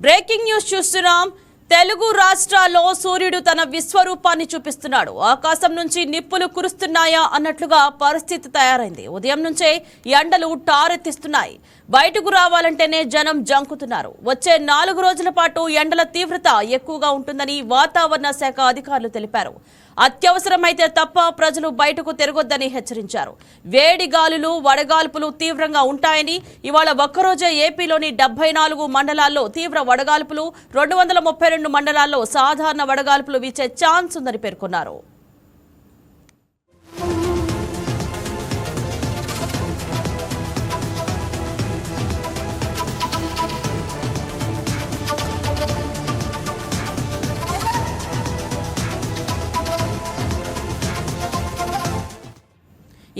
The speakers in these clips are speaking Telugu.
బ్రేకింగ్ న్యూస్ చూస్తున్నాం. తెలుగు రాష్ట్రాల్లో సూర్యుడు తన విశ్వరూపాన్ని చూపిస్తున్నాడు. ఆకాశం నుంచి నిప్పులు కురుస్తున్నాయా అన్నట్లుగా పరిస్థితి తయారైంది. ఉదయం నుంచే ఎండలు టారెత్తిస్తున్నాయి. బయటకు రావాలంటేనే జనం జంకుతున్నారు. వచ్చే 4 రోజుల పాటు ఎండల తీవ్రత ఎక్కువగా ఉంటుందని వాతావరణ శాఖ అధికారులు తెలిపారు. అత్యవసరమైతే తప్ప ప్రజలు బయటకు తిరగొద్దని హెచ్చరించారు. వేడి గాలులు, వడగాల్పులు తీవ్రంగా ఉంటాయని, ఇవాళ ఒక్కరోజే ఏపీలోని 74 మండలాల్లో తీవ్ర వడగాల్పులు, 232 మండలాల్లో సాధారణ వడగాల్పులు వీచే ఛాన్స్ ఉందని పేర్కొన్నారు.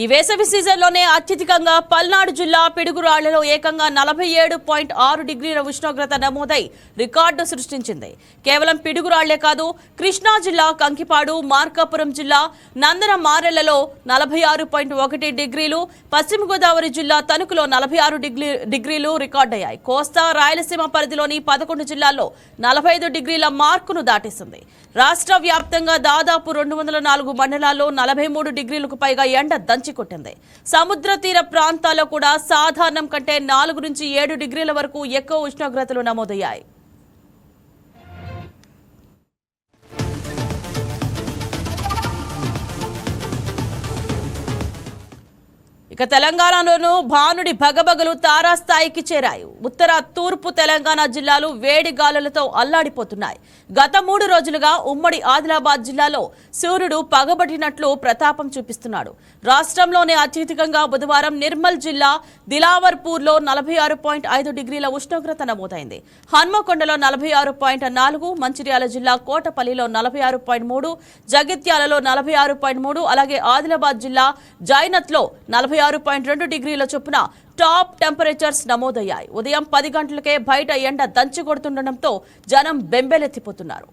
ఈ వేసవి సీజన్లోనే అత్యధికంగా పల్నాడు జిల్లా పిడుగురాళ్లలో ఏకంగా 47.6 డిగ్రీల ఉష్ణోగ్రత నమోదై రికార్డు సృష్టించింది. కేవలం పిడుగురాళ్లే కాదు, కృష్ణా జిల్లా కంకిపాడు, మార్కాపురం జిల్లా నందన మారెలలో 46.1 డిగ్రీలు, పశ్చిమ గోదావరి జిల్లా తణుకులో 46 డిగ్రీలు రికార్డయ్యాయి. కోస్తా, రాయలసీమ పరిధిలోని 11 జిల్లాల్లో 45 డిగ్రీల మార్కును దాటేసింది. రాష్ట్ర వ్యాప్తంగా దాదాపు 204 మండలాల్లో 43 డిగ్రీలకు పైగా ఎండ దంచికొట్టింది. సముద్ర తీర ప్రాంతాల్లో కూడా సాధారణం కంటే 4 నుంచి 7 డిగ్రీల వరకు ఎక్కువ ఉష్ణోగ్రతలు నమోదయ్యాయి. ఇక తెలంగాణలోనూ భానుడి భగభగలు తారాస్థాయికి చేరాయి. ఉత్తర, తూర్పు తెలంగాణ జిల్లాలు వేడి గాలులతో అల్లాడిపోతున్నాయి. గత 3 రోజులుగా ఉమ్మడి ఆదిలాబాద్ జిల్లాలో సూర్యుడు పగబట్టినట్లు ప్రతాపం చూపిస్తున్నాడు. రాష్ట్రంలోనే అత్యధికంగా బుధవారం నిర్మల్ జిల్లా దిలావర్పూర్లో 46.5 డిగ్రీల ఉష్ణోగ్రత నమోదైంది. హన్మకొండలో 46.4, మంచిర్యాల జిల్లా కోటపల్లిలో 46.3, జగిత్యాలలో 46.3, అలాగే ఆదిలాబాద్ జిల్లా జైనత్లో 46.2 డిగ్రీల చొప్పున టాప్ టెంపరేచర్స్ నమోదయ్యాయి. ఉదయం 10 గంటలకే బయట ఎండ దంచి కొడుతుండటంతో జనం బెంబేలెత్తిపోతున్నారు.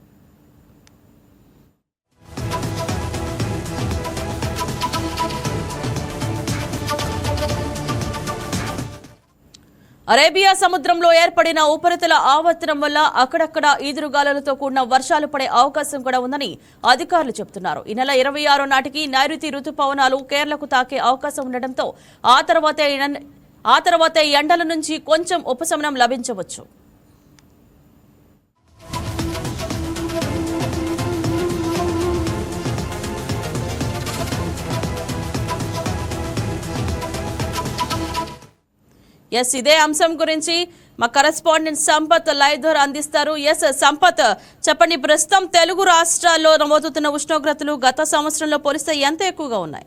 అరేబియా సముద్రంలో ఏర్పడిన ఉపరితల ఆవర్తనం వల్ల అక్కడక్కడ ఈదురుగాలులతో కూడిన వర్షాలు పడే అవకాశం కూడా ఉందని అధికారులు చెబుతున్నారు. ఈ నెల 26 నాటికి నైరుతి రుతుపవనాలు కేరళకు తాకే అవకాశం ఉండటంతో ఆ తర్వాతే ఎండల నుంచి కొంచెం ఉపశమనం లభించవచ్చు. ఇదే అంశం గురించి మా కరెస్పాండెంట్ సంపత్ లైవ్ ద్వారా అందిస్తారు. సంపత్, చెప్పండి, ప్రస్తుతం తెలుగు రాష్ట్రాల్లో నమోదవుతున్న ఉష్ణోగ్రతలు గత సంవత్సరంలో పోలిస్తే ఎంత ఎక్కువగా ఉన్నాయి?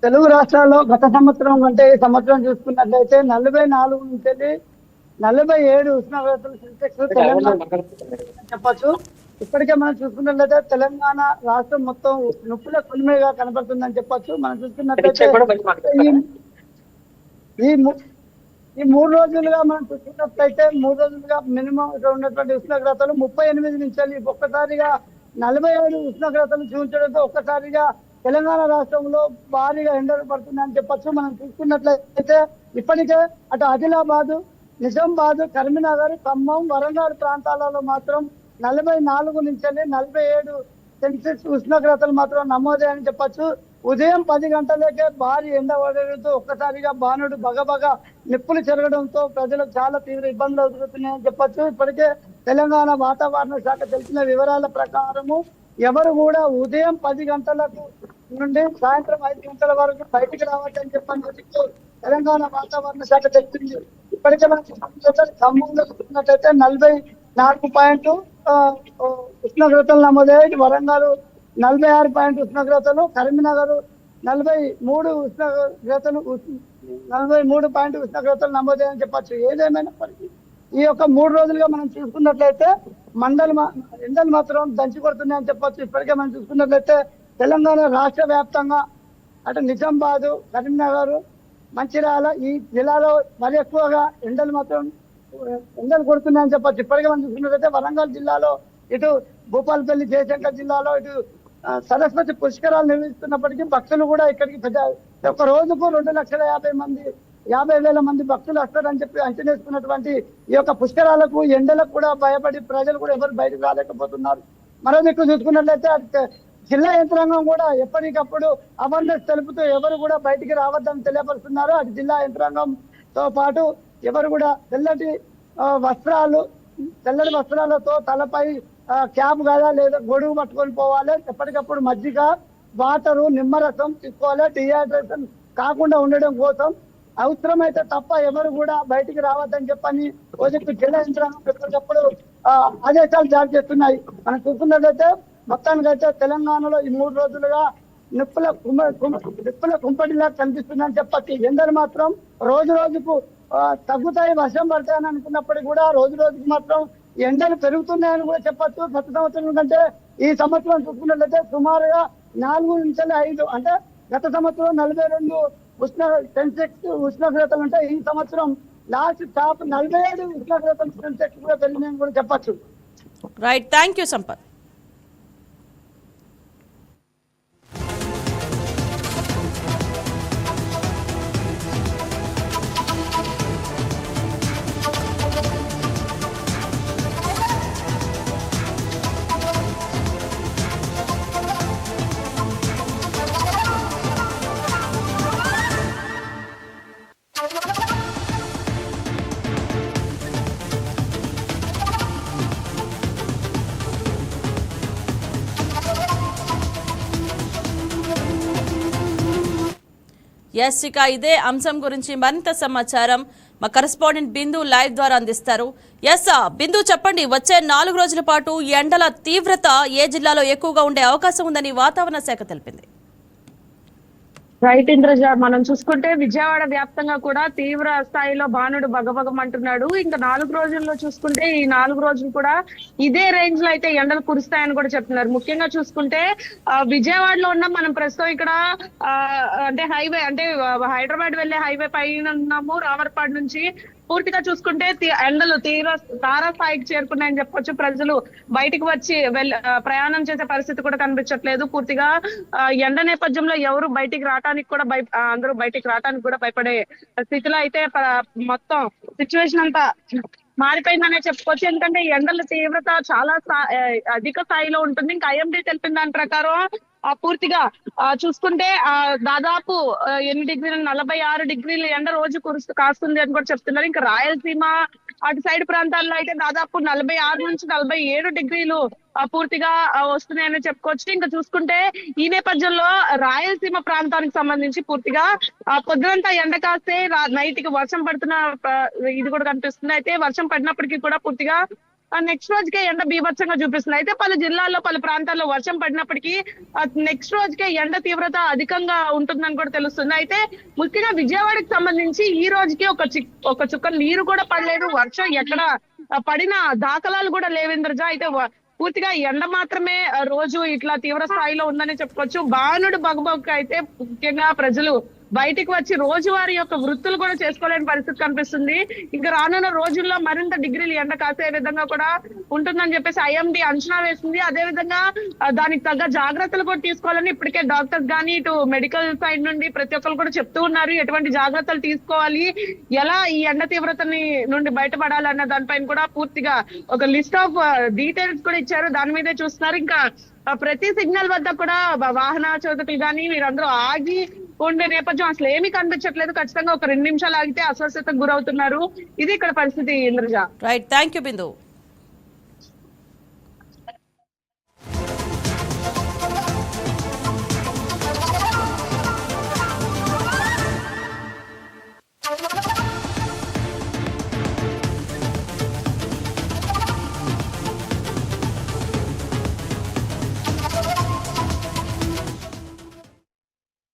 తెలుగు రాష్ట్రాల్లో గత సంవత్సరం కంటే ఈ సంవత్సరం చూసుకున్నట్లయితే 44 నుంచి 47 ఉష్ణోగ్రతలు సెల్సియస్ తెలంగాణ చెప్పచ్చు. ఇప్పటికే మనం చూసుకున్నట్లయితే తెలంగాణ రాష్ట్రం మొత్తం నొప్పుల కొలిమేగా కనబడుతుందని చెప్పొచ్చు. మనం చూసుకున్నట్లయితే ఈ 3 రోజులుగా మనం చూసుకున్నట్లయితే 3 రోజులుగా మినిమం ఉన్నటువంటి ఉష్ణోగ్రతలు 38 నుంచి ఒక్కసారిగా 47 ఉష్ణోగ్రతలు చూపించడంతో ఒక్కసారిగా తెలంగాణ రాష్ట్రంలో భారీగా ఎండలు పడుతుందని చెప్పొచ్చు. మనం చూసుకున్నట్లయితే ఇప్పటికే అటు ఆదిలాబాదు, నిజామాబాద్, కరీంనగర్, ఖమ్మం, వరంగల్ ప్రాంతాలలో మాత్రం 44 నుంచి 47 సెల్సియస్ ఉష్ణోగ్రతలు మాత్రం నమోదయ్యని చెప్పొచ్చు. ఉదయం 10 గంటలకే భారీ ఎండ పడడంతో ఒక్కసారిగా బాణుడు బగబగ నిప్పులు చెరగడంతో ప్రజలకు చాలా తీవ్ర ఇబ్బందులు ఎదురవుతున్నాయని చెప్పొచ్చు. ఇప్పటికే తెలంగాణ వాతావరణ శాఖ తెలిసిన వివరాల ప్రకారము ఎవరు కూడా ఉదయం 10 గంటలకు నుండి సాయంత్రం 5 గంటల వరకు బయటికి రావచ్చని చెప్పని తెలంగాణ వాతావరణ శాఖ తెలిపింది. ఇప్పటికే మనం ఖమ్మంలో చూసుకున్నట్లయితే 44 ఉష్ణోగ్రతలు నమోదయ్యాయి. వరంగల్ 46 ఉష్ణోగ్రతలు, కరీంనగర్ 43 ఉష్ణోగ్రతలు నమోదయ్యాయని చెప్పచ్చు. ఏదేమైనప్పటికీ ఈ యొక్క 3 రోజులుగా మనం చూసుకున్నట్లయితే ఎండలు మాత్రం దంచి కొడుతున్నాయని చెప్పొచ్చు. ఇప్పటికే మనం చూసుకున్నట్లయితే తెలంగాణ రాష్ట్ర వ్యాప్తంగా అటు నిజామాబాద్, కరీంనగర్, మంచిర్యాల ఈ జిల్లాలో మరి ఎక్కువగా ఎండలు కొడుతున్నాయని చెప్పొచ్చు. ఇప్పటికే మనం చూసుకున్నట్లయితే వరంగల్ జిల్లాలో, ఇటు భూపాలపల్లి, జయశంకర్ జిల్లాలో, ఇటు సరస్వతి పుష్కరాలు నిర్వహిస్తున్నప్పటికీ భక్తులు కూడా ఇక్కడికి ఒక రోజుకు 2,50,000 మంది 50,000 మంది భక్తులు వస్తారని చెప్పి అంచనేస్తున్నటువంటి ఈ యొక్క పుష్కరాలకు ఎండలకు కూడా భయపడి ప్రజలు కూడా ఎవరు బయటకు రాలేకపోతున్నారు. మరో దిక్కు చూసుకున్నట్లయితే జిల్లా యంత్రాంగం కూడా ఎప్పటికప్పుడు అవేర్నెస్ తెలుపుతూ ఎవరు కూడా బయటికి రావద్దని తెలియపరుస్తున్నారు. అటు జిల్లా యంత్రాంగంతో పాటు ఎవరు కూడా తెల్లటి వస్త్రాలతో తలపై క్యాప్ కదా లేదా గొడుగు పట్టుకొని పోవాలి. ఎప్పటికప్పుడు మజ్జిగ, వాటరు, నిమ్మరసం తీసుకోవాలి. డిహైడ్రేషన్ కాకుండా ఉండడం కోసం అవసరమైతే తప్ప ఎవరు కూడా బయటికి రావద్దని చెప్పని రోజుకు జిల్లా యంత్రాంగం ఎప్పటికప్పుడు ఆదేశాలు జారీ చేస్తున్నాయి. మనం చూసుకున్నట్లయితే మొత్తానికైతే తెలంగాణలో ఈ 3 రోజులుగా నిప్పుల కుంపటిలా కనిపిస్తుందని చెప్పచ్చు. ఎండలు మాత్రం రోజు రోజుకు తగ్గుతాయి, వర్షం పడతాయని అనుకున్నప్పటికీ కూడా రోజు రోజుకు మాత్రం ఎండలు పెరుగుతున్నాయని కూడా చెప్పచ్చు. గత సంవత్సరం కంటే ఈ సంవత్సరం చూసుకున్నట్లయితే సుమారుగా 4 నుంచి 5 అంటే గత సంవత్సరం 42 ఉష్ణోగ్రతలు ఉంటే ఈ సంవత్సరం లాస్ట్ టాప్ 47 ఉష్ణోగ్రతలు సెన్సెక్స్ కూడా పెరిగినాయని కూడా చెప్పచ్చు. Right, thank you Sampath. Yes, ఇక ఇదే అంశం గురించి మరింత సమాచారం మా కరెస్పాండెంట్ బిందు లైవ్ ద్వారా అందిస్తారు. ఎస్ బిందు, చెప్పండి, వచ్చే 4 రోజుల పాటు ఎండల తీవ్రత ఏ జిల్లాలో ఎక్కువగా ఉండే అవకాశం ఉందని వాతావరణ శాఖ తెలిపింది. రైట్ ఇంద్రజ, మనం చూసుకుంటే విజయవాడ వ్యాప్తంగా కూడా తీవ్ర స్థాయిలో బాణుడు బగబగమంటున్నాడు. ఇంకా 4 రోజుల్లో చూసుకుంటే ఈ 4 రోజులు కూడా ఇదే రేంజ్ లో అయితే ఎండలు కురుస్తాయని కూడా చెప్తున్నారు. ముఖ్యంగా చూసుకుంటే విజయవాడలో ఉన్న మనం ప్రస్తుతం ఇక్కడ అంటే హైవే అంటే హైదరాబాద్ వెళ్లే హైవే పైన ఉన్నాము. రామర్పాడు నుంచి పూర్తిగా చూసుకుంటే ఎండలు తీవ్ర తారాస్థాయికి చేరుకున్నాయని చెప్పొచ్చు. ప్రజలు బయటకు వచ్చి ప్రయాణం చేసే పరిస్థితి కూడా కనిపించట్లేదు. పూర్తిగా ఎండ నేపథ్యంలో ఎవరు బయటికి రావడానికి కూడా అందరూ బయటికి రావడానికి కూడా భయపడే స్థితిలో అయితే మొత్తం సిచ్యువేషన్ అంతా మారిపోయిందనే చెప్పుకోవచ్చు. ఎందుకంటే ఎండల తీవ్రత చాలా అధిక స్థాయిలో ఉంటుంది. ఇంకా ఐఎండీ తెలిపిన దాని ప్రకారం పూర్తిగా చూసుకుంటే దాదాపు 8 డిగ్రీలు 46 డిగ్రీలు ఎండ రోజు కాస్తుంది అని కూడా చెప్తున్నారు. ఇంకా రాయలసీమ అటు సైడ్ ప్రాంతాల్లో అయితే దాదాపు 46 నుంచి 47 డిగ్రీలు పూర్తిగా వస్తున్నాయని చెప్పుకోవచ్చు. ఇంకా చూసుకుంటే ఈ నేపథ్యంలో రాయలసీమ ప్రాంతానికి సంబంధించి పూర్తిగా పొద్దునంతా ఎండ కాస్తే నైట్ కి వర్షం పడుతున్న ఇది కూడా కనిపిస్తుంది. అయితే వర్షం పడినప్పటికీ కూడా పూర్తిగా నెక్స్ట్ రోజుకే ఎండ బీభత్సంగా చూపిస్తుంది. అయితే పలు జిల్లాల్లో పలు ప్రాంతాల్లో వర్షం పడినప్పటికీ నెక్స్ట్ రోజుకే ఎండ తీవ్రత అధికంగా ఉంటుందని కూడా తెలుస్తుంది. అయితే ముఖ్యంగా విజయవాడకి సంబంధించి ఈ రోజుకి ఒక చుక్క నీరు కూడా పడలేదు. వర్షం ఎక్కడ పడిన దాఖలాలు కూడా లేవేంద్రజ. అయితే పూర్తిగా ఎండ మాత్రమే రోజు ఇట్లా తీవ్ర స్థాయిలో ఉందని చెప్పుకోవచ్చు. బాణుడు బగబగకు అయితే ముఖ్యంగా ప్రజలు బయటికి వచ్చి రోజువారీ యొక్క వృత్తులు కూడా చేసుకోలేని పరిస్థితి కనిపిస్తుంది. ఇంకా రానున్న రోజుల్లో మరింత డిగ్రీలు ఎండ కాసే విధంగా కూడా ఉంటుందని చెప్పేసి ఐఎండీ అంచనా వేసింది. అదే విధంగా దానికి తగ్గ జాగ్రత్తలు కూడా తీసుకోవాలని ఇప్పటికే డాక్టర్స్ కానీ ఇటు మెడికల్ సైడ్ నుండి ప్రతి ఒక్కరు కూడా చెప్తూ ఉన్నారు. ఎటువంటి జాగ్రత్తలు తీసుకోవాలి, ఎలా ఈ ఎండ తీవ్రతని నుండి బయటపడాలన్న దానిపైన కూడా పూర్తిగా ఒక లిస్ట్ ఆఫ్ డీటెయిల్స్ కూడా ఇచ్చారు. దాని మీదే చూస్తున్నారు. ఇంకా ప్రతి సిగ్నల్ వద్ద కూడా వాహన చోదకులు కానీ వీరందరూ ఆగి ఉండే నేపథ్యం అసలు ఏమీ కనిపించట్లేదు. ఖచ్చితంగా ఒక 2 నిమిషాలు ఆగితే అస్వస్థతకు గురవుతున్నారు. ఇది ఇక్కడ పరిస్థితి Indraja. Right, thank you Bindu.